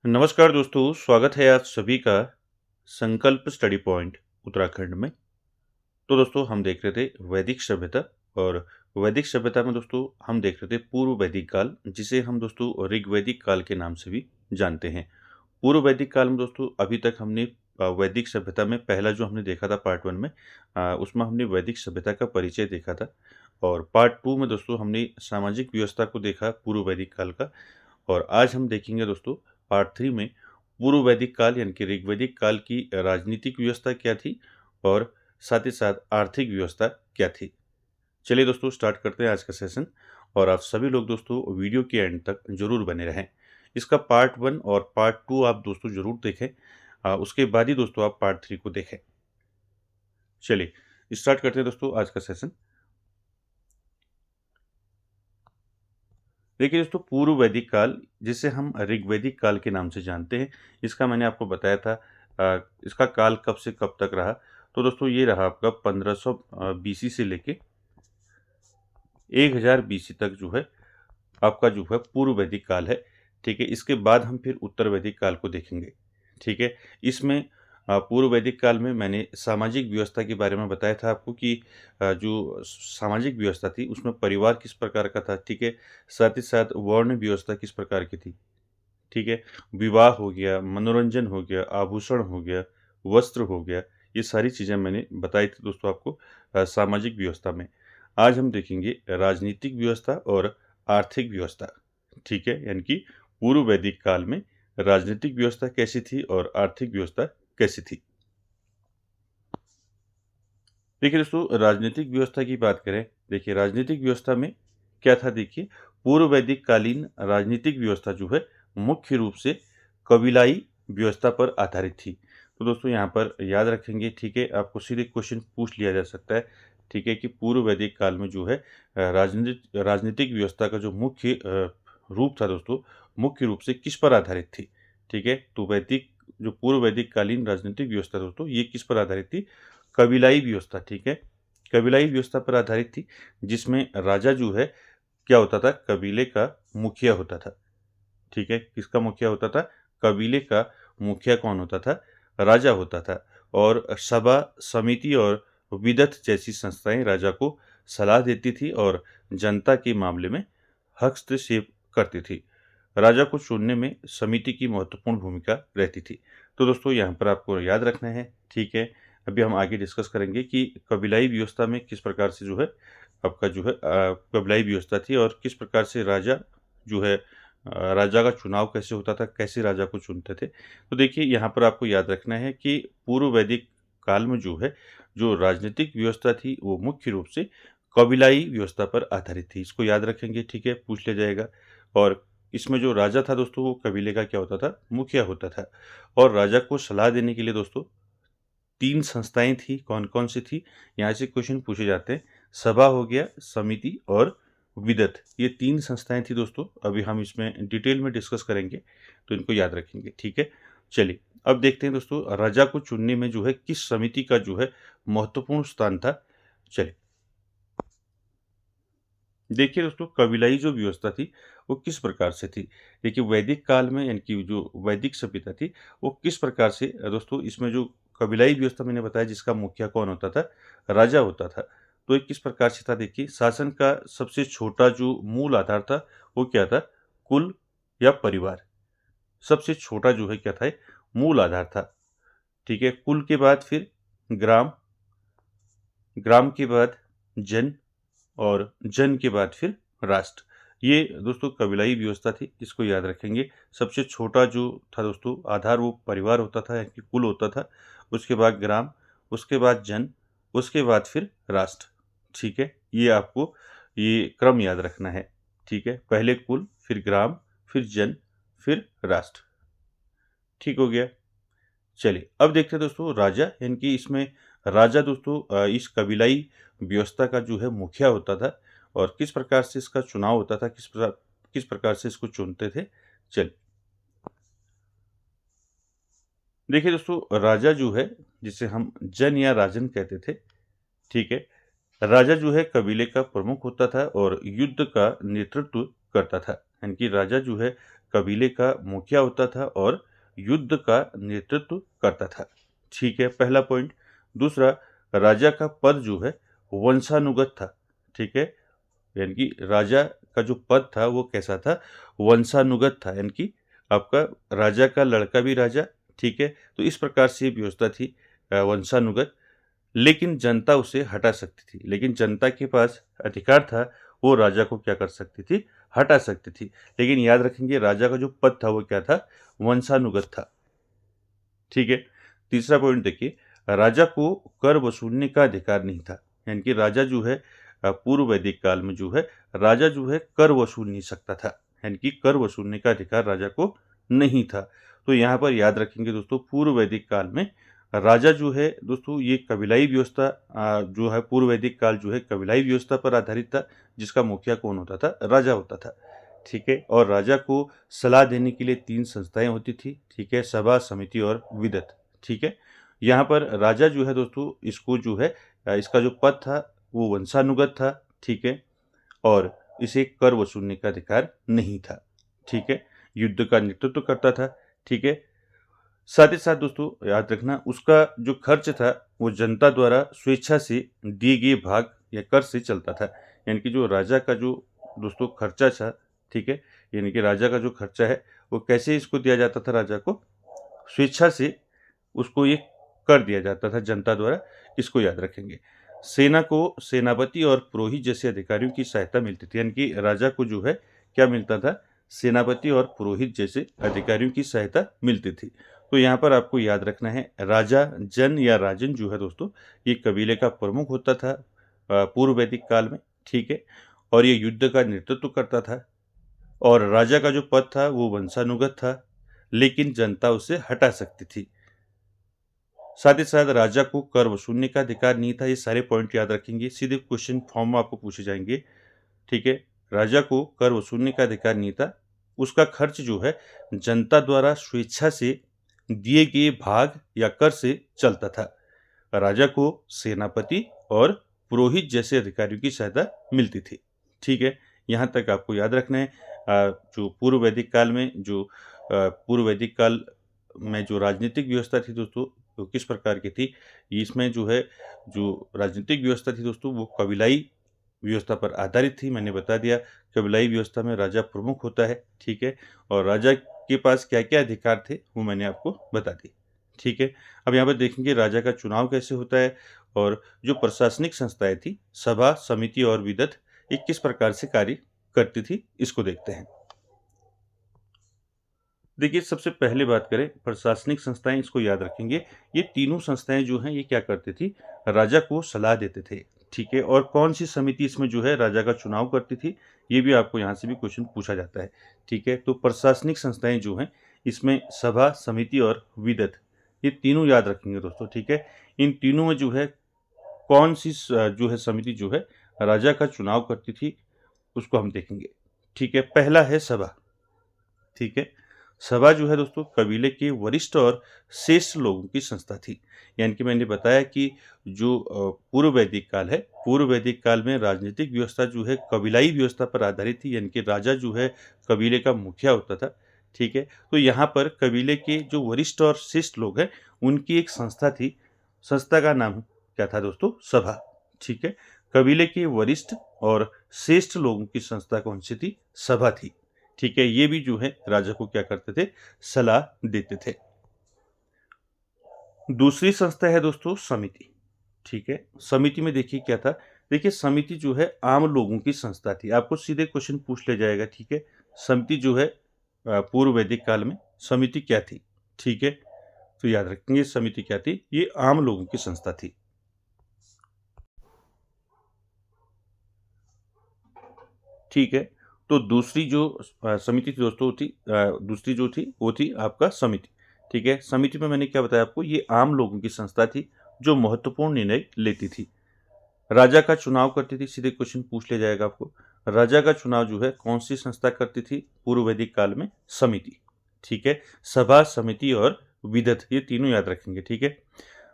नमस्कार दोस्तों, स्वागत है आप सभी का संकल्प स्टडी पॉइंट उत्तराखंड में। तो दोस्तों हम देख रहे थे वैदिक सभ्यता और वैदिक सभ्यता में दोस्तों हम देख रहे थे पूर्व वैदिक काल, जिसे हम दोस्तों ऋग्वैदिक काल के नाम से भी जानते हैं। पूर्व वैदिक काल में दोस्तों अभी तक हमने वैदिक सभ्यता में पहला जो हमने देखा था पार्ट 1 में, उसमें हमने वैदिक सभ्यता का परिचय देखा था। और पार्ट 2 में दोस्तों हमने सामाजिक व्यवस्था को देखा पूर्व वैदिक काल का। और आज हम देखेंगे दोस्तों पार्ट 3 में पूर्व वैदिक काल यानी कि ऋग्वैदिक काल की राजनीतिक व्यवस्था क्या थी और साथ ही साथ आर्थिक व्यवस्था क्या थी। चलिए दोस्तों स्टार्ट करते हैं आज का सेशन। और आप सभी लोग दोस्तों वीडियो के एंड तक जरूर बने रहें। इसका पार्ट 1 और पार्ट 2 आप दोस्तों जरूर देखें। उसके बाद ही दोस्तों आप पार्ट 3 को देखें। चलिए स्टार्ट करते हैं दोस्तों आज का सेशन। देखिए दोस्तों पूर्व वैदिक काल, जिसे हम ऋग्वैदिक काल के नाम से जानते हैं, इसका मैंने आपको बताया था इसका काल कब से कब तक रहा। तो दोस्तों ये रहा आपका 1500 बीसी से लेके 1000 बीसी तक जो है आपका जो है पूर्व वैदिक काल है। ठीक है, इसके बाद हम फिर उत्तर वैदिक काल को देखेंगे। ठीक है, इसमें पूर्व वैदिक काल में मैंने सामाजिक व्यवस्था के बारे में बताया था आपको कि जो सामाजिक व्यवस्था थी उसमें परिवार किस प्रकार का था। ठीक है, साथ ही साथ वर्ण व्यवस्था किस प्रकार की थी। ठीक है, विवाह हो गया, मनोरंजन हो गया, आभूषण हो गया, वस्त्र हो गया, ये सारी चीज़ें मैंने बताई थी दोस्तों आपको सामाजिक व्यवस्था में। आज हम देखेंगे राजनीतिक व्यवस्था और आर्थिक व्यवस्था। ठीक है, यानी कि पूर्व वैदिक काल में राजनीतिक व्यवस्था कैसी थी और आर्थिक व्यवस्था कैसी थी। देखिए दोस्तों राजनीतिक व्यवस्था की बात करें, देखिए राजनीतिक व्यवस्था में क्या था। देखिए पूर्व वैदिक कालीन राजनीतिक व्यवस्था जो है मुख्य रूप से कबीलाई व्यवस्था पर आधारित थी। तो दोस्तों यहाँ पर याद रखेंगे। ठीक है, आपको सीधे क्वेश्चन पूछ लिया जा सकता है। ठीक है, कि पूर्व वैदिक काल में जो है राजनीतिक व्यवस्था का जो मुख्य रूप था दोस्तों, मुख्य रूप से किस पर आधारित थी। ठीक है, तो वैदिक जो पूर्व वैदिक कालीन राजनीतिक व्यवस्था दोस्तों ये किस पर आधारित थी, कबीलाई व्यवस्था। ठीक है, कबीलाई व्यवस्था पर आधारित थी, जिसमें राजा जो है क्या होता था, कबीले का मुखिया होता था। ठीक है, किसका मुखिया होता था, कबीले का मुखिया कौन होता था, राजा होता था। और सभा समिति और विदत जैसी संस्थाएं राजा को सलाह देती थी और जनता के मामले में हस्तक्षेप करती थी। राजा को चुनने में समिति की महत्वपूर्ण भूमिका रहती थी। तो दोस्तों यहाँ पर आपको याद रखना है। ठीक है, अभी हम आगे डिस्कस करेंगे कि कबीलाई व्यवस्था में किस प्रकार से जो है आपका जो है कबीलाई व्यवस्था थी और किस प्रकार से राजा जो है राजा का चुनाव कैसे होता था, कैसे राजा को चुनते थे। तो देखिए यहाँ पर आपको याद रखना है कि पूर्व वैदिक काल में जो है जो राजनीतिक व्यवस्था थी वो मुख्य रूप से कबीलाई व्यवस्था पर आधारित थी। इसको याद रखेंगे। ठीक है, पूछ लिया जाएगा। और इसमें जो राजा था दोस्तों वो कबीले का क्या होता था, मुखिया होता था। और राजा को सलाह देने के लिए दोस्तों 3 संस्थाएं थी। कौन-कौन सी थी? यहाँ से क्वेश्चन पूछे जाते हैं। सभा हो गया, समिति और विदत, ये 3 संस्थाएं थी दोस्तों। अभी हम इसमें डिटेल में डिस्कस करेंगे, तो इनको याद रखेंगे। ठीक है, चलिए अब देखते हैं दोस्तों राजा को चुनने में जो है किस समिति का जो है महत्वपूर्ण स्थान था। चलिए देखिए दोस्तों कबीलाई जो व्यवस्था थी वो किस प्रकार से थी। देखिए वैदिक काल में यानी कि जो वैदिक सभ्यता थी वो किस प्रकार से दोस्तों, इसमें जो कबीलाई व्यवस्था मैंने बताया जिसका मुखिया कौन होता था, राजा होता था। तो ये किस प्रकार से था, देखिए शासन का सबसे छोटा जो मूल आधार था वो क्या था, कुल या परिवार। सबसे छोटा जो है क्या था, मूल आधार था। ठीक है, कुल के बाद फिर ग्राम, ग्राम के बाद जन, और जन के बाद फिर राष्ट्र। ये दोस्तों कबीलाई व्यवस्था थी, इसको याद रखेंगे। सबसे छोटा जो था दोस्तों आधार वो परिवार होता था यानी कि कुल होता था। उसके बाद ग्राम, उसके बाद जन, उसके बाद फिर राष्ट्र। ठीक है, ये आपको ये क्रम याद रखना है। ठीक है, पहले कुल, फिर ग्राम, फिर जन, फिर राष्ट्र। ठीक हो गया। चलिए अब देखते हैं दोस्तों राजा, यानी कि इसमें राजा दोस्तों इस कबीलाई व्यवस्था का जो है मुखिया होता था और किस प्रकार से इसका चुनाव होता था, किस प्रकार से इसको चुनते थे। चलिए देखिए दोस्तों राजा जो है जिसे हम जन या राजन कहते थे। ठीक है, राजा जो है कबीले का प्रमुख होता था और युद्ध का नेतृत्व करता था। यानी कि राजा जो है कबीले का मुखिया होता था और युद्ध का नेतृत्व करता था। ठीक है, पहला पॉइंट। दूसरा, राजा का पद जो है वंशानुगत था। ठीक है, यानी कि राजा का जो पद था वो कैसा था, वंशानुगत था, यानी कि आपका राजा का लड़का भी राजा। ठीक है, तो इस प्रकार से व्यवस्था थी वंशानुगत। लेकिन जनता उसे हटा सकती थी, लेकिन जनता के पास अधिकार था, वो राजा को क्या कर सकती थी, हटा सकती थी। लेकिन याद रखेंगे राजा का जो पद था वो क्या था, वंशानुगत था। ठीक है, तीसरा पॉइंट देखिए, राजा को कर वसूलने का अधिकार नहीं था। यानी कि राजा जो है पूर्व वैदिक काल में जो है राजा जो है कर वसूल नहीं सकता था, यानी कि कर वसूलने का अधिकार राजा को नहीं था। तो यहाँ पर याद रखेंगे दोस्तों, पूर्व वैदिक काल में राजा जो है दोस्तों, ये कबीलाई व्यवस्था जो है, पूर्व वैदिक काल जो है कबीलाई व्यवस्था पर आधारित था, जिसका मुखिया कौन होता था, राजा होता था। ठीक है, और राजा को सलाह देने के लिए 3 संस्थाएं होती थी। ठीक है, सभा, समिति और विदत। ठीक है, यहाँ पर राजा जो है दोस्तों, इसको जो है इसका जो पद था वो वंशानुगत था। ठीक है, और इसे कर वसूलने का अधिकार नहीं था। ठीक है, युद्ध का नेतृत्व करता था। ठीक है, साथ ही साथ दोस्तों याद रखना, उसका जो खर्च था वो जनता द्वारा स्वेच्छा से दिए गए भाग या कर से चलता था। यानी कि जो राजा का जो दोस्तों खर्चा था, ठीक है, यानी कि राजा का जो खर्चा है वो कैसे इसको दिया जाता था, राजा को स्वेच्छा से उसको ये कर दिया जाता था जनता द्वारा। इसको याद रखेंगे। सेना को सेनापति और पुरोहित जैसे अधिकारियों की सहायता मिलती थी, यानी कि राजा को जो है क्या मिलता था, सेनापति और पुरोहित जैसे अधिकारियों की सहायता मिलती थी। तो यहाँ पर आपको याद रखना है, राजा जन या राजन जो है दोस्तों, ये कबीले का प्रमुख होता था पूर्व वैदिक काल में। ठीक है, और ये युद्ध का नेतृत्व करता था, और राजा का जो पद था वो वंशानुगत था, लेकिन जनता उसे हटा सकती थी। साथ ही साथ राजा को कर वसूलने का अधिकार नहीं था। ये सारे पॉइंट याद रखेंगे, सीधे क्वेश्चन फॉर्म में आपको पूछे जाएंगे। ठीक है, राजा को कर वसूलने का अधिकार नहीं था, उसका खर्च जो है जनता द्वारा स्वेच्छा से दिए गए भाग या कर से चलता था। राजा को सेनापति और पुरोहित जैसे अधिकारियों की सहायता मिलती थी। ठीक है, यहाँ तक आपको याद रखना है। जो पूर्व वैदिक काल में जो पूर्व वैदिक काल में जो राजनीतिक व्यवस्था थी दोस्तों, वो किस प्रकार की थी, इसमें जो है जो राजनीतिक व्यवस्था थी दोस्तों, वो कबीलाई व्यवस्था पर आधारित थी। मैंने बता दिया, कबीलाई व्यवस्था में राजा प्रमुख होता है। ठीक है, और राजा के पास क्या क्या अधिकार थे वो मैंने आपको बता दी। ठीक है, अब यहाँ पर देखेंगे राजा का चुनाव कैसे होता है, और जो प्रशासनिक संस्थाएं थी, सभा, समिति और विदत, ये किस प्रकार से कार्य करती थी, इसको देखते हैं। देखिए, सबसे पहले बात करें प्रशासनिक संस्थाएं, इसको याद रखेंगे। ये तीनों संस्थाएं जो हैं ये क्या करती थी, राजा को सलाह देते थे। ठीक है, और कौन सी समिति इसमें जो है राजा का चुनाव करती थी, ये भी आपको यहाँ से भी क्वेश्चन पूछा जाता है। ठीक है, तो प्रशासनिक संस्थाएं जो हैं इसमें सभा, समिति और विदत, ये तीनों याद रखेंगे दोस्तों। ठीक है, इन तीनों में जो है कौन सी जो है समिति जो है राजा का चुनाव करती थी, उसको हम देखेंगे। ठीक है, पहला है सभा। ठीक है, सभा जो है दोस्तों कबीले के वरिष्ठ और श्रेष्ठ लोगों की संस्था थी। यानी कि मैंने बताया कि जो पूर्व वैदिक काल है, पूर्व वैदिक काल में राजनीतिक व्यवस्था जो है कबीलाई व्यवस्था पर आधारित थी, यानी कि राजा जो है कबीले का मुखिया होता था। ठीक है, तो यहाँ पर कबीले के जो वरिष्ठ और श्रेष्ठ लोग हैं उनकी एक संस्था थी। संस्था का नाम क्या था दोस्तों, सभा। ठीक है, कबीले के वरिष्ठ और श्रेष्ठ लोगों की संस्था कौन सी थी, सभा थी। ठीक है, ये भी जो है राजा को क्या करते थे, सलाह देते थे। दूसरी संस्था है दोस्तों समिति। ठीक है, समिति में देखिए क्या था, देखिए समिति जो है आम लोगों की संस्था थी। आपको सीधे क्वेश्चन पूछ ले जाएगा। ठीक है, समिति जो है पूर्व वैदिक काल में समिति क्या थी। ठीक है, तो याद रखेंगे समिति क्या थी, ये आम लोगों की संस्था थी। ठीक है, तो दूसरी जो समिति थी दोस्तों थी दूसरी जो थी वो थी आपका समिति। ठीक है, समिति में मैंने क्या बताया आपको, ये आम लोगों की संस्था थी जो महत्वपूर्ण निर्णय लेती थी। राजा का चुनाव करती थी, सीधे क्वेश्चन पूछ ले जाएगा आपको। राजा का चुनाव जो है कौन सी संस्था करती थी पूर्व वैदिक काल में, समिति। ठीक है, सभा, समिति और विदत, ये तीनों याद रखेंगे। ठीक है,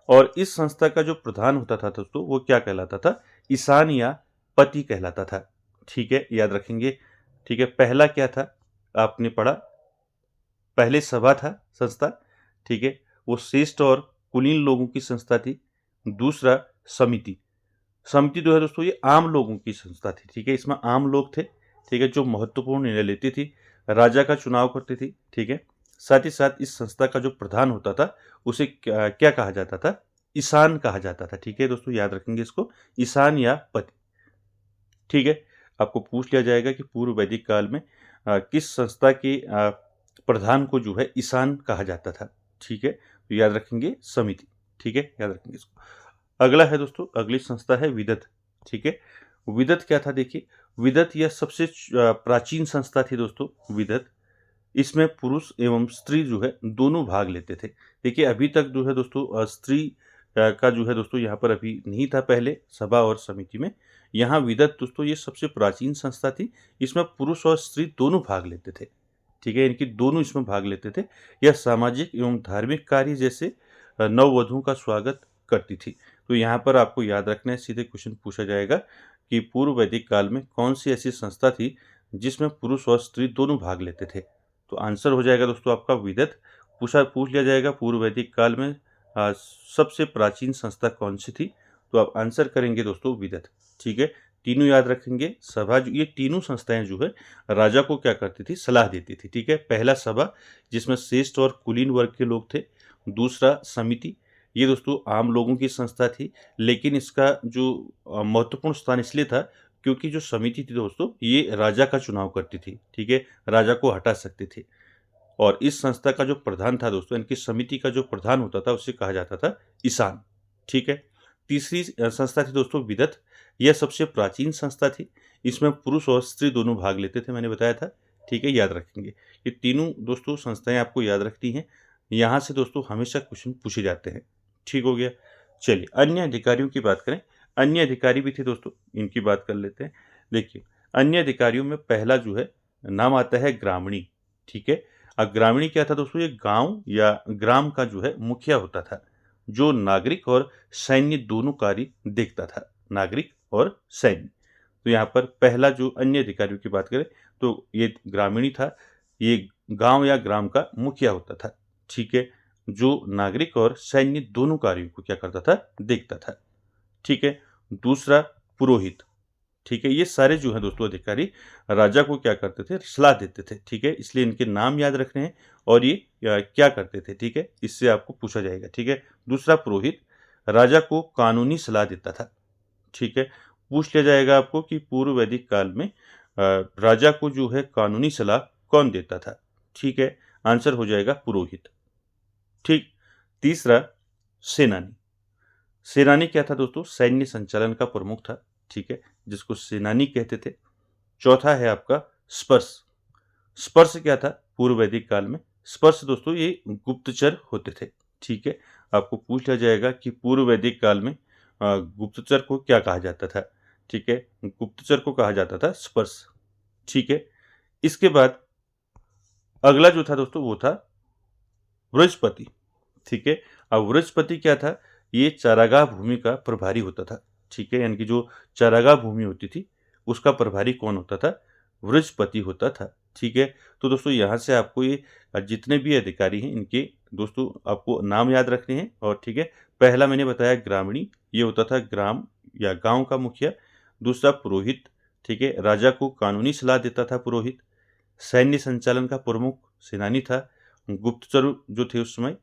और इस संस्था का जो प्रधान होता था दोस्तों वो क्या कहलाता था, ईशान या पति कहलाता था। ठीक है, याद रखेंगे। ठीक है, पहला क्या था आपने पढ़ा, पहले सभा था संस्था, ठीक है, वो श्रेष्ठ और कुलीन लोगों की संस्था थी। दूसरा समिति, समिति जो है दोस्तों ये आम लोगों की संस्था थी, ठीक है, इसमें आम लोग थे, ठीक है, जो महत्वपूर्ण निर्णय लेती थी, राजा का चुनाव करती थी, ठीक है। साथ ही साथ इस संस्था का जो प्रधान होता था उसे क्या क्या कहा जाता था, ईशान कहा जाता था, ठीक है दोस्तों, याद रखेंगे इसको, ईशान या पति, ठीक है। आपको पूछ लिया जाएगा कि पूर्व वैदिक काल में किस संस्था के प्रधान को जो है ईशान कहा जाता था, ठीक है, तो याद रखेंगे समिति, ठीक है, याद रखेंगे इसको। अगला है दोस्तों, अगली संस्था है विदत, ठीक है। विदत क्या था, देखिए, विदत यह सबसे प्राचीन संस्था थी दोस्तों, विदत। इसमें पुरुष एवं स्त्री जो है दोनों भाग लेते थे। देखिए अभी तक जो है दोस्तों स्त्री का जो है दोस्तों यहाँ पर अभी नहीं था पहले सभा और समिति में। यहाँ विदत दोस्तों ये सबसे प्राचीन संस्था थी, इसमें पुरुष और स्त्री दोनों भाग लेते थे, ठीक है, इनकी दोनों इसमें भाग लेते थे। यह सामाजिक एवं धार्मिक कार्य जैसे नववधुओं का स्वागत करती थी। तो यहाँ पर आपको याद रखना है, सीधे क्वेश्चन पूछा जाएगा कि पूर्व वैदिक काल में कौन सी ऐसी संस्था थी जिसमें पुरुष और स्त्री दोनों भाग लेते थे। तो आंसर हो जाएगा दोस्तों आपका विदत। पूछ लिया जाएगा पूर्व वैदिक काल में सबसे प्राचीन संस्था कौन सी थी, तो आप आंसर करेंगे दोस्तों विदत, ठीक है। तीनों याद रखेंगे। सभा जो ये तीनों संस्थाएं जो है राजा को क्या करती थी, सलाह देती थी, ठीक है। पहला सभा जिसमें श्रेष्ठ और कुलीन वर्ग के लोग थे। दूसरा समिति, ये दोस्तों आम लोगों की संस्था थी, लेकिन इसका जो महत्वपूर्ण स्थान इसलिए था क्योंकि जो समिति थी दोस्तों ये राजा का चुनाव करती थी, ठीक है, राजा को हटा सकती थी। और इस संस्था का जो प्रधान था दोस्तों, इनकी समिति का जो प्रधान होता था उसे कहा जाता था ईशान, ठीक है। तीसरी संस्था थी दोस्तों विदत। यह सबसे प्राचीन संस्था थी, इसमें पुरुष और स्त्री दोनों भाग लेते थे, मैंने बताया था, ठीक है, याद रखेंगे। ये तीनों दोस्तों संस्थाएं आपको याद रखती हैं, यहाँ से दोस्तों हमेशा क्वेश्चन पूछे जाते हैं, ठीक हो गया। चलिए अन्य अधिकारियों की बात करें। अन्य अधिकारी भी थे दोस्तों, इनकी बात कर लेते हैं। देखिए अन्य अधिकारियों में पहला जो है नाम आता है ग्रामणी, ठीक है। अब ग्रामीणी क्या था दोस्तों, ये गांव या ग्राम का जो है मुखिया होता था, जो नागरिक और सैन्य दोनों कार्य देखता था, नागरिक और सैन्य। तो यहाँ पर पहला जो अन्य अधिकारियों की बात करें तो ये ग्रामीणी था, ये गांव या ग्राम का मुखिया होता था, ठीक है, जो नागरिक और सैन्य दोनों कार्यों को क्या करता था, देखता था, ठीक है। दूसरा पुरोहित, ठीक है, ये सारे जो है दोस्तों अधिकारी राजा को क्या करते थे, सलाह देते थे, ठीक है, इसलिए इनके नाम याद रखने हैं और ये क्या करते थे, ठीक है, इससे आपको पूछा जाएगा, ठीक है। दूसरा पुरोहित राजा को कानूनी सलाह देता था, ठीक है। पूछ लिया जाएगा आपको कि पूर्व वैदिक काल में राजा को जो है कानूनी सलाह कौन देता था, ठीक है, आंसर हो जाएगा पुरोहित, ठीक। तीसरा सेनानी। सेनानी क्या था दोस्तों, सैन्य संचालन का प्रमुख था, ठीक है, जिसको सेनानी कहते थे। चौथा है आपका स्पर्श। स्पर्श क्या था पूर्व वैदिक काल में, स्पर्श दोस्तों ये गुप्तचर होते थे, ठीक है। आपको पूछ लिया जाएगा कि पूर्व वैदिक काल में गुप्तचर को क्या कहा जाता था, ठीक है, गुप्तचर को कहा जाता था स्पर्श, ठीक है। इसके बाद अगला जो था दोस्तों वो था वृजपति, ठीक है। अब वृजपति क्या था, ये चारागाह भूमि का प्रभारी होता था, ठीक है, यानी कि जो चारागाह भूमि होती थी उसका प्रभारी कौन होता था, वृजपति होता था, ठीक है। तो दोस्तों यहाँ से आपको ये जितने भी अधिकारी हैं इनके दोस्तों आपको नाम याद रखने हैं, और ठीक है, पहला मैंने बताया ग्रामीणी, ये होता था ग्राम या गांव का मुखिया। दूसरा पुरोहित, ठीक है, राजा को कानूनी सलाह देता था पुरोहित। सैन्य संचालन का प्रमुख सेनानी था। गुप्तचर जो थे उस समय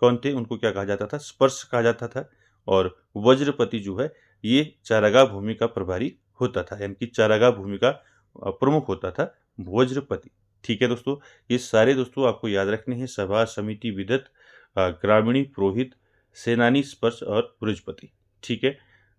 कौन थे, उनको क्या कहा जाता था, स्पर्श कहा जाता था। और वज्रपति जो है ये चारागाह भूमि का प्रभारी होता था, यानी कि चारागाह भूमि का प्रमुख होता था वज्रपति, ठीक है दोस्तों। ये सारे दोस्तों आपको याद रखने हैं, सभा, समिति, विदत, ग्रामीणी, पुरोहित, सेनानी, स्पर्श और वृजपति, ठीक है।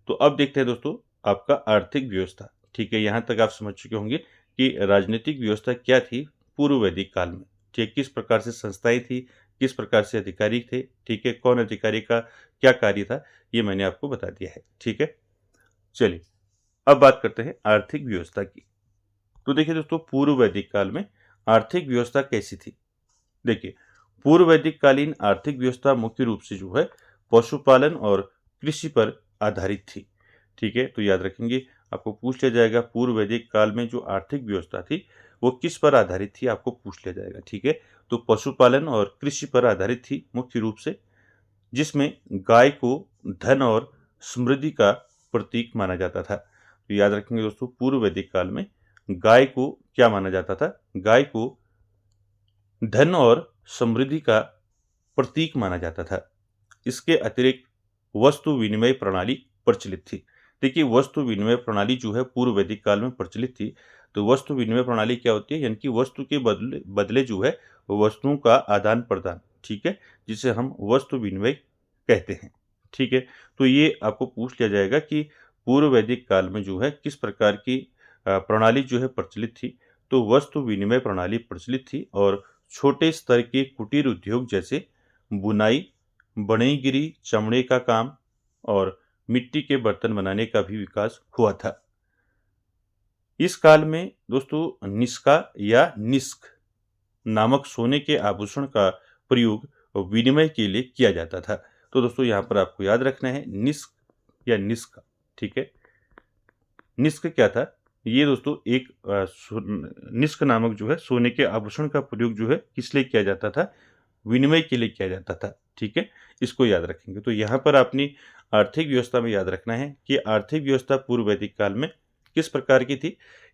तो अब देखते हैं दोस्तों आपका आर्थिक व्यवस्था, ठीक है। यहाँ तक आप समझ चुके होंगे कि राजनीतिक व्यवस्था क्या थी पूर्व वैदिक काल में, ठीक, किस प्रकार से संस्थाएं थी, किस प्रकार से अधिकारी थे, ठीक है, कौन अधिकारी का क्या कार्य था, ये मैंने आपको बता दिया है, ठीक है। चलिए अब बात करते हैं आर्थिक व्यवस्था की। तो देखिए दोस्तों पूर्व वैदिक काल में आर्थिक व्यवस्था कैसी थी। देखिए पूर्व वैदिक कालीन आर्थिक व्यवस्था मुख्य रूप से जो है पशुपालन और कृषि पर आधारित थी, ठीक है। तो याद रखेंगे, आपको पूछ लिया जाएगा पूर्व वैदिक काल में जो आर्थिक व्यवस्था थी वो किस पर आधारित थी, आपको पूछ लिया जाएगा, ठीक है। तो पशुपालन और कृषि पर आधारित थी मुख्य रूप से, जिसमें गाय को धन और समृद्धि का प्रतीक माना जाता था। तो याद रखेंगे दोस्तों, पूर्व वैदिक काल में गाय को क्या माना जाता था? गाय को धन और समृद्धि का प्रतीक माना जाता था। इसके अतिरिक्त वस्तु विनिमय प्रणाली प्रचलित थी। देखिए, वस्तु विनिमय प्रणाली जो है पूर्व वैदिक काल में प्रचलित थी। तो वस्तु विनिमय प्रणाली क्या होती है? यानी कि वस्तु के बदले बदले जो है वस्तुओं का आदान प्रदान, ठीक है, जिसे हम वस्तु विनिमय कहते हैं। ठीक है, तो ये आपको पूछ लिया जाएगा कि पूर्व वैदिक काल में जो है किस प्रकार की प्रणाली जो है प्रचलित थी। तो वस्तु विनिमय प्रणाली प्रचलित थी और छोटे स्तर के कुटीर उद्योग जैसे बुनाई, बढ़ईगिरी, चमड़े का काम और मिट्टी के बर्तन बनाने का भी विकास हुआ था। इस काल में दोस्तों निष्का या निष्क नामक सोने के आभूषण का प्रयोग विनिमय के लिए किया जाता था। तो दोस्तों यहाँ पर आपको याद रखना है निष्क या निष्का, ठीक है। निष्क क्या था? ये दोस्तों एक निष्क नामक जो है सोने के आभूषण का प्रयोग जो है किस लिए किया जाता था? विनिमय के लिए किया जाता था, ठीक है। इसको याद रखेंगे। तो यहाँ पर अपनी आर्थिक व्यवस्था में याद रखना है कि आर्थिक व्यवस्था पूर्व वैदिक काल में किस प्रकार की थी।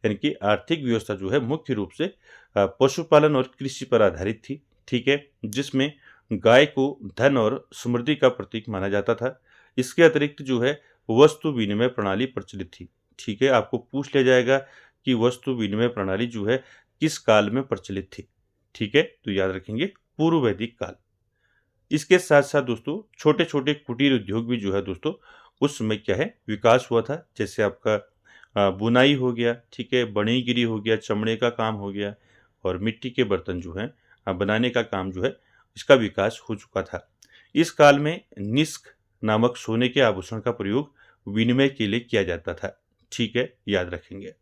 यानी कि आर्थिक व्यवस्था जो है मुख्य रूप से पशुपालन और कृषि पर आधारित थी, ठीक है, जिसमें गाय को धन और समृद्धि का प्रतीक माना जाता था। इसके अतिरिक्त जो है वस्तु विनिमय प्रणाली प्रचलित थी, ठीक है। आपको पूछ लिया जाएगा कि वस्तु विनिमय प्रणाली जो है किस काल में प्रचलित थी, ठीक है। तो याद रखेंगे पूर्व वैदिक काल। इसके साथ साथ दोस्तों छोटे छोटे कुटीर उद्योग भी जो है दोस्तों उस समय क्या है विकास हुआ था। जैसे आपका बुनाई हो गया, ठीक है, बढ़ईगिरी हो गया, चमड़े का काम हो गया और मिट्टी के बर्तन जो है बनाने का काम जो है इसका विकास हो चुका था। इस काल में निष्क नामक सोने के आभूषण का प्रयोग विनिमय के लिए किया जाता था, ठीक है, याद रखेंगे।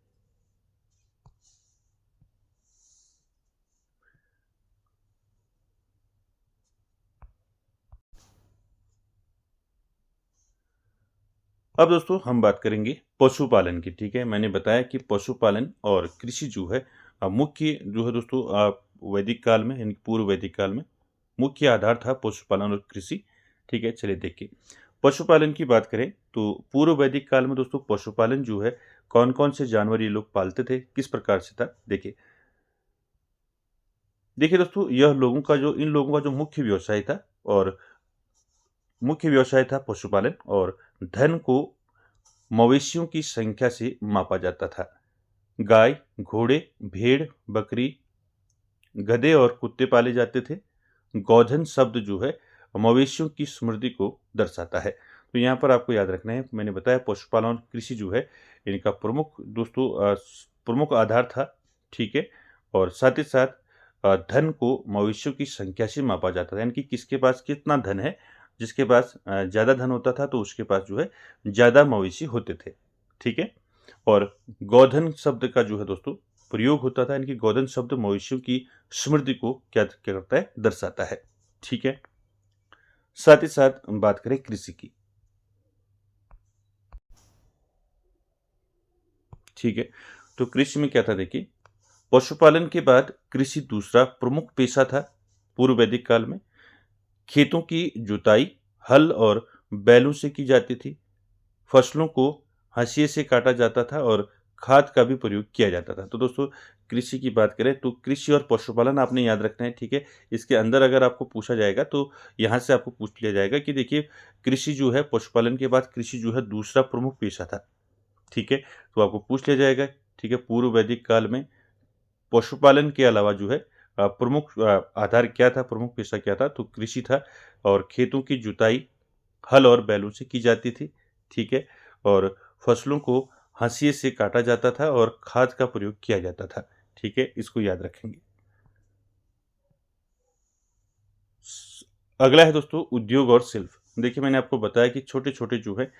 अब दोस्तों हम बात करेंगे पशुपालन की, ठीक है। मैंने बताया कि पशुपालन और कृषि जो है मुख्य जो है दोस्तों वैदिक काल में यानी पूर्व वैदिक काल में मुख्य आधार था पशुपालन और कृषि, ठीक है। चलिए देखिए, पशुपालन की बात करें तो पूर्व वैदिक काल में दोस्तों पशुपालन जो है कौन कौन से जानवर ये लोग पालते थे, किस प्रकार से था। देखिए देखिए दोस्तों, इन लोगों का जो मुख्य व्यवसाय था और मुख्य व्यवसाय था पशुपालन और धन को मवेशियों की संख्या से मापा जाता था। गाय, घोड़े, भेड़, बकरी, गधे और कुत्ते पाले जाते थे। गौधन शब्द जो है मवेशियों की समृद्धि को दर्शाता है। तो यहाँ पर आपको याद रखना है, मैंने बताया पशुपालन और कृषि जो है इनका प्रमुख दोस्तों प्रमुख आधार था, ठीक है। और साथ ही साथ धन को मवेशियों की संख्या से मापा जाता था, यानी कि किसके पास कितना धन है। जिसके पास ज़्यादा धन होता था तो उसके पास जो है ज़्यादा मवेशी होते थे, ठीक है। और गोधन शब्द का जो है दोस्तों प्रयोग होता था, यानी कि गोधन शब्द मवेशियों की समृद्धि को क्या क्या करता है, दर्शाता है, ठीक है। साथ ही साथ हम बात करें कृषि की, ठीक है। तो कृषि में क्या था, देखिए पशुपालन के बाद कृषि दूसरा प्रमुख पेशा था पूर्व वैदिक काल में। खेतों की जुताई हल और बैलों से की जाती थी। फसलों को हाशिए से काटा जाता था और खाद का भी प्रयोग किया जाता था। तो दोस्तों कृषि की बात करें तो कृषि और पशुपालन आपने याद रखना है, ठीक है। इसके अंदर अगर आपको पूछा जाएगा तो यहाँ से आपको पूछ लिया जाएगा कि देखिए कृषि जो है पशुपालन के बाद कृषि जो है दूसरा प्रमुख पेशा था, ठीक है। तो आपको पूछ लिया जाएगा, ठीक है, पूर्व वैदिक काल में पशुपालन के अलावा जो है प्रमुख आधार क्या था, प्रमुख पेशा क्या था, तो कृषि था। और खेतों की जुताई हल और बैलों से की जाती थी, ठीक है। और फसलों को हाशिए से काटा जाता था और खाद का प्रयोग किया जाता था, ठीक है। इसको याद रखेंगे। अगला है दोस्तों उद्योग और शिल्प। देखिए मैंने आपको बताया कि छोटे छोटे जो है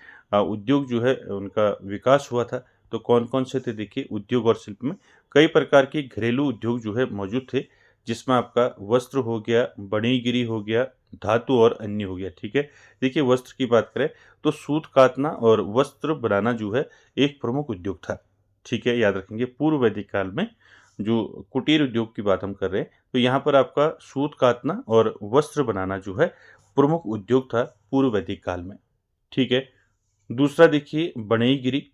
उद्योग जो है उनका विकास हुआ था। तो कौन कौन से थे, देखिए उद्योग और शिल्प में कई प्रकार के घरेलू उद्योग जो है मौजूद थे, जिसमें आपका वस्त्र हो गया, बढ़ईगिरी हो गया, धातु और अन्य हो गया, ठीक है। देखिए वस्त्र की बात करें तो सूत काटना और वस्त्र बनाना जो है एक प्रमुख उद्योग था, ठीक है, याद रखेंगे। पूर्व वैदिक काल में जो कुटीर उद्योग की बात हम कर रहे हैं, तो यहाँ पर आपका सूत कातना और वस्त्र बनाना जो है प्रमुख उद्योग था पूर्व वैदिक काल में। ठीक है। दूसरा देखिए बढ़ईगिरी।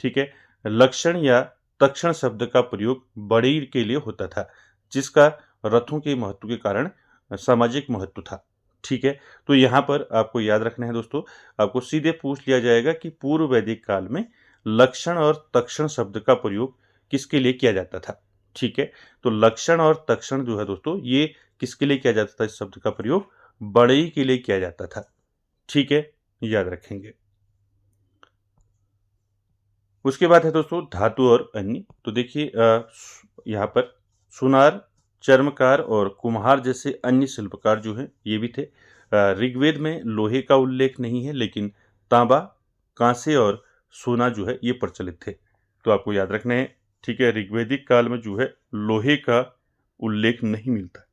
ठीक है। लक्षण या तक्षण शब्द का प्रयोग बढ़ई के लिए होता था, जिसका रथों के महत्व के कारण सामाजिक महत्व था। ठीक है। तो यहाँ पर आपको याद रखना है दोस्तों, आपको सीधे पूछ लिया जाएगा कि पूर्व वैदिक काल में लक्षण और तक्षण शब्द का प्रयोग किसके लिए किया जाता था। ठीक है। तो लक्षण और तक्षण जो है दोस्तों, ये किसके लिए किया जाता था, इस शब्द का प्रयोग बढ़ई के लिए किया जाता था। ठीक है, याद रखेंगे। उसके बाद है दोस्तों धातु और अन्य। तो देखिए यहाँ पर सुनार, चर्मकार और कुम्हार जैसे अन्य शिल्पकार जो हैं ये भी थे। ऋग्वेद में लोहे का उल्लेख नहीं है, लेकिन तांबा, कांसे और सोना जो है ये प्रचलित थे। तो आपको याद रखना है। ठीक है, ऋग्वेदिक काल में जो है लोहे का उल्लेख नहीं मिलता।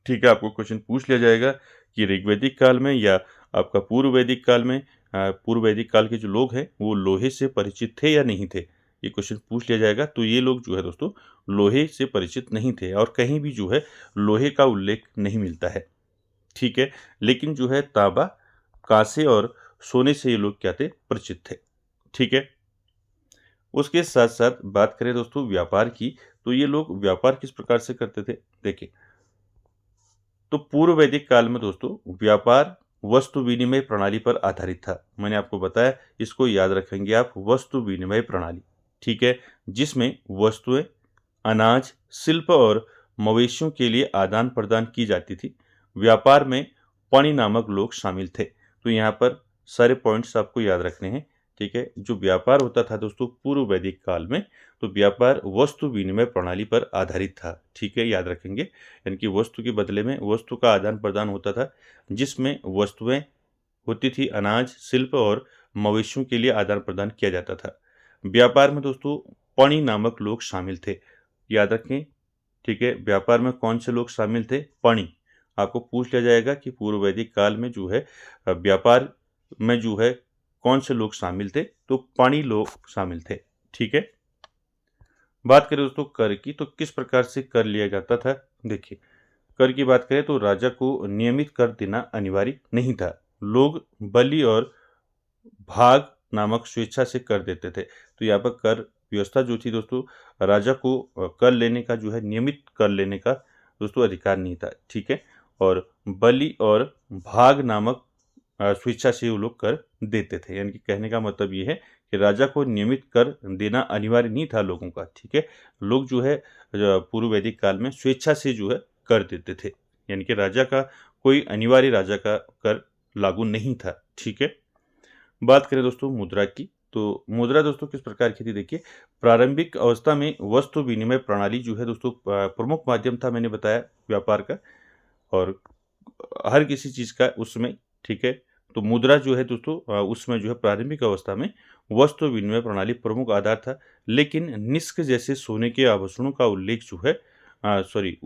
ठीक है, आपको क्वेश्चन पूछ लिया जाएगा कि ऋग्वेदिक काल में या आपका पूर्व वैदिक काल में पूर्व वैदिक काल के जो लोग हैं वो लोहे से परिचित थे या नहीं थे, ये क्वेश्चन पूछ लिया जाएगा। तो ये लोग जो है दोस्तों लोहे से परिचित नहीं थे और कहीं भी जो है लोहे का उल्लेख नहीं मिलता है। ठीक है, लेकिन जो है तांबा, कांसे और सोने से ये लोग क्या थे, परिचित थे। ठीक है। उसके साथ साथ बात करें दोस्तों व्यापार की, तो ये लोग व्यापार किस प्रकार से करते थे। देखिए, तो पूर्व वैदिक काल में दोस्तों व्यापार वस्तु विनिमय प्रणाली पर आधारित था। मैंने आपको बताया, इसको याद रखेंगे आप, वस्तु विनिमय प्रणाली। ठीक है, जिसमें वस्तुएं, अनाज, शिल्प और मवेशियों के लिए आदान प्रदान की जाती थी। व्यापार में पणि नामक लोग शामिल थे। तो यहाँ पर सारे पॉइंट्स आपको याद रखने हैं। ठीक है, जो व्यापार होता था दोस्तों पूर्व वैदिक काल में, तो व्यापार वस्तु विनिमय प्रणाली पर आधारित था। ठीक है, याद रखेंगे। यानी कि वस्तु के बदले में वस्तु का आदान प्रदान होता था, जिसमें वस्तुएं होती थी, अनाज, शिल्प और मवेशियों के लिए आदान प्रदान किया जाता था। व्यापार में दोस्तों पणि नामक लोग शामिल थे। याद रखें। ठीक है, व्यापार में कौन से लोग शामिल थे, पणि। आपको पूछ लिया जाएगा कि पूर्व वैदिक काल में जो है व्यापार में जो है कौन से लोग शामिल थे, तो पणि लोग शामिल थे। ठीक है। बात करें दोस्तों कर की, तो किस प्रकार से कर लिया जाता था। देखिए, कर की बात करें तो राजा को नियमित कर देना अनिवार्य नहीं था। लोग बलि और भाग नामक स्वेच्छा से कर देते थे। तो यहाँ पर कर व्यवस्था जो थी दोस्तों, राजा को कर लेने का जो है, नियमित कर लेने का दोस्तों अधिकार नहीं था। ठीक है, और बलि और भाग नामक स्वेच्छा से वो लोग कर देते थे। यानी कि कहने का मतलब ये है कि राजा को नियमित कर देना अनिवार्य नहीं था लोगों का। ठीक है, लोग जो है पूर्व वैदिक काल में स्वेच्छा से जो है कर देते थे। यानी कि राजा का कोई अनिवार्य राजा का कर लागू नहीं था। ठीक है। बात करें दोस्तों मुद्रा की, तो मुद्रा दोस्तों किस प्रकार की थी। देखिए, प्रारंभिक अवस्था में वस्तु विनिमय प्रणाली जो है दोस्तों प्रमुख माध्यम था, मैंने बताया, व्यापार का और हर किसी चीज़ का उसमें। ठीक है, तो मुद्रा जो है दोस्तों उसमें जो है प्रारंभिक अवस्था में वस्तु विनिमय प्रणाली प्रमुख आधार था। लेकिन निष्क जैसे सोने के आभूषणों का उल्लेख जो है सॉरी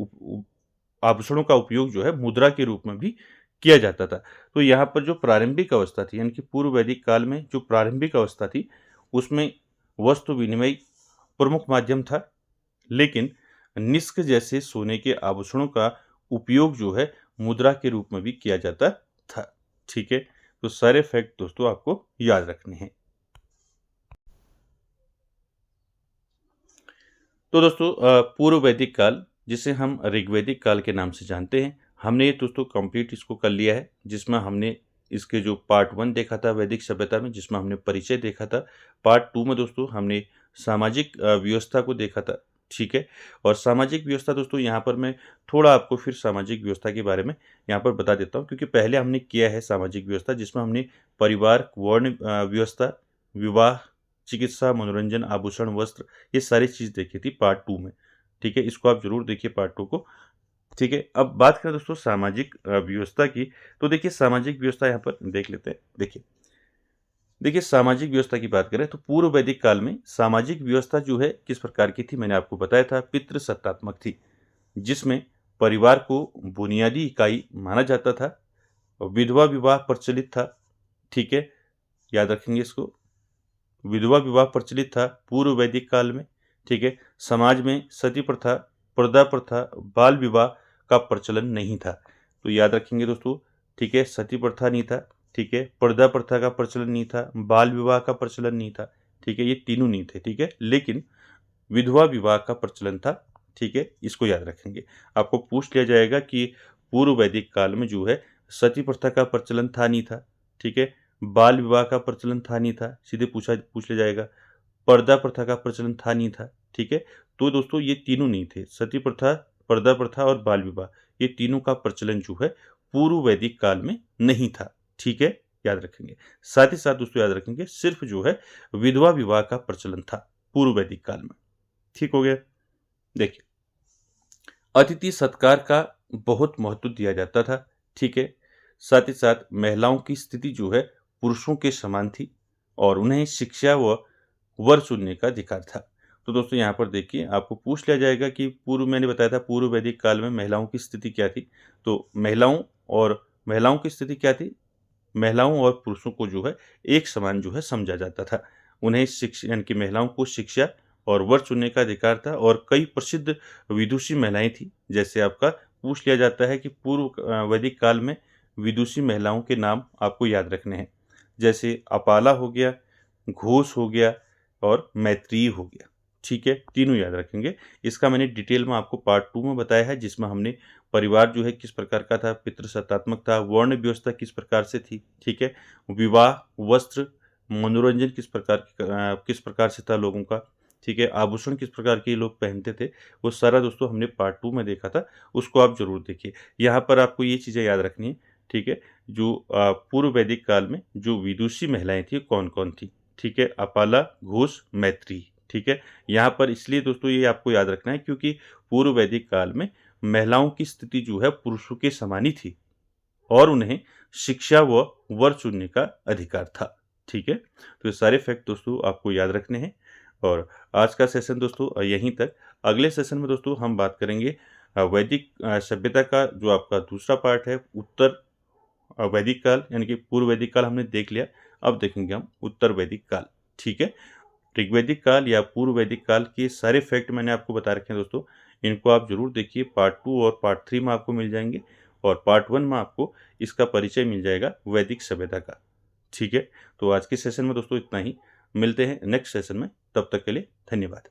आभूषणों का उपयोग जो है मुद्रा के रूप में भी किया जाता था। तो यहाँ पर जो प्रारंभिक अवस्था थी, यानी कि पूर्व वैदिक काल में जो प्रारंभिक अवस्था थी, उसमें वस्तु विनिमय प्रमुख माध्यम था। लेकिन निष्क जैसे सोने के आभूषणों का उपयोग जो है मुद्रा के रूप में भी किया जाता था। ठीक है, तो सारे फैक्ट दोस्तों आपको याद रखने हैं। तो दोस्तों पूर्व वैदिक काल, जिसे हम ऋग्वैदिक काल के नाम से जानते हैं, हमने ये दोस्तों कंप्लीट इसको कर लिया है, जिसमें हमने इसके जो पार्ट 1 देखा था वैदिक सभ्यता में, जिसमें हमने परिचय देखा था। पार्ट 2 में दोस्तों हमने सामाजिक व्यवस्था को देखा था। ठीक है, और सामाजिक व्यवस्था दोस्तों यहाँ पर मैं थोड़ा आपको फिर सामाजिक व्यवस्था के बारे में यहाँ पर बता देता हूँ, क्योंकि पहले हमने किया है सामाजिक व्यवस्था, जिसमें हमने परिवार, वर्ण व्यवस्था, विवाह, चिकित्सा, मनोरंजन, आभूषण, वस्त्र, ये सारी चीज़ देखी थी पार्ट 2 में। ठीक है, इसको आप जरूर देखिए पार्ट 2 को। ठीक है, अब बात करें दोस्तों सामाजिक व्यवस्था की, तो देखिए सामाजिक व्यवस्था यहाँ पर देख लेते हैं। देखिए सामाजिक व्यवस्था की बात करें तो पूर्व वैदिक काल में सामाजिक व्यवस्था जो है किस प्रकार की थी, मैंने आपको बताया था, पितृसत्तात्मक थी, जिसमें परिवार को बुनियादी इकाई माना जाता था। विधवा विवाह प्रचलित था। ठीक है, याद रखेंगे इसको, विधवा विवाह प्रचलित था पूर्व वैदिक काल में। ठीक है। समाज में सती प्रथा, पर्दा प्रथा, बाल विवाह का प्रचलन नहीं था। तो याद रखेंगे दोस्तों, ठीक है, सती प्रथा नहीं था, ठीक है, पर्दा प्रथा का प्रचलन नहीं था, बाल विवाह का प्रचलन नहीं था, ठीक है, ये तीनों नहीं थे, ठीक है, लेकिन विधवा विवाह का प्रचलन था, ठीक है, इसको याद रखेंगे। आपको पूछ लिया जाएगा कि पूर्व वैदिक काल में जो है सती प्रथा का प्रचलन था नहीं था, ठीक है, बाल विवाह का प्रचलन था नहीं था, सीधे पूछ लिया जाएगा, पर्दा प्रथा का प्रचलन था नहीं था, ठीक है। तो दोस्तों ये तीनों नहीं थे, सती प्रथा, पर्दा प्रथा और बाल विवाह, ये तीनों का प्रचलन जो है पूर्व वैदिक काल में नहीं था, ठीक है, याद रखेंगे। साथ ही साथ दोस्तों याद रखेंगे सिर्फ जो है विधवा विवाह का प्रचलन था पूर्व वैदिक काल में, ठीक हो गया। देखिए, अतिथि सत्कार का बहुत महत्व दिया जाता था, ठीक है। साथ ही साथ महिलाओं की स्थिति जो है पुरुषों के समान थी और उन्हें शिक्षा व वर चुनने का अधिकार था। तो दोस्तों यहाँ पर देखिए, आपको पूछ लिया जाएगा कि पूर्व, मैंने बताया था पूर्व वैदिक काल में महिलाओं की स्थिति क्या थी। तो महिलाओं की स्थिति क्या थी, महिलाओं और पुरुषों को जो है एक समान जो है समझा जाता था। उन्हें शिक्षा, यानी कि महिलाओं को शिक्षा और वर चुनने का अधिकार था और कई प्रसिद्ध विदुषी महिलाएं थी। जैसे आपका पूछ लिया जाता है कि पूर्व वैदिक काल में विदुषी महिलाओं के नाम आपको याद रखने हैं। जैसे अपाला हो गया, घोष हो गया और मैत्रेयी हो गया, ठीक है, तीनों याद रखेंगे। इसका मैंने डिटेल में आपको पार्ट 2 में बताया है, जिसमें हमने परिवार जो है किस प्रकार का था, पितृसत्तात्मक था, वर्ण व्यवस्था किस प्रकार से थी, ठीक है, विवाह, वस्त्र, मनोरंजन किस प्रकार से था लोगों का, ठीक है, आभूषण किस प्रकार के लोग पहनते थे, वो सारा दोस्तों हमने पार्ट 2 में देखा था, उसको आप जरूर देखिए। यहाँ पर आपको ये चीज़ें याद रखनी है, ठीक है, जो पूर्व वैदिक काल में जो विदुषी महिलाएं थी कौन कौन थी, ठीक है, अपाला, घोष, मैत्रेयी, ठीक है। यहाँ पर इसलिए दोस्तों ये आपको याद रखना है क्योंकि पूर्व वैदिक काल में महिलाओं की स्थिति जो है पुरुषों के समान ही थी और उन्हें शिक्षा व वर चुनने का अधिकार था, ठीक है। तो ये सारे फैक्ट दोस्तों आपको याद रखने हैं। और आज का सेशन दोस्तों यहीं तक। अगले सेशन में दोस्तों हम बात करेंगे वैदिक सभ्यता का जो आपका दूसरा पार्ट है, उत्तर वैदिक काल, यानी कि पूर्व वैदिक काल हमने देख लिया, अब देखेंगे हम उत्तर वैदिक काल, ठीक है। ऋग्वैदिक काल या पूर्व वैदिक काल के सारे फैक्ट मैंने आपको बता रखे हैं दोस्तों, इनको आप जरूर देखिए। पार्ट 2 और पार्ट 3 में आपको मिल जाएंगे और पार्ट 1 में आपको इसका परिचय मिल जाएगा वैदिक सभ्यता का, ठीक है। तो आज के सेशन में दोस्तों इतना ही, मिलते हैं नेक्स्ट सेशन में, तब तक के लिए धन्यवाद।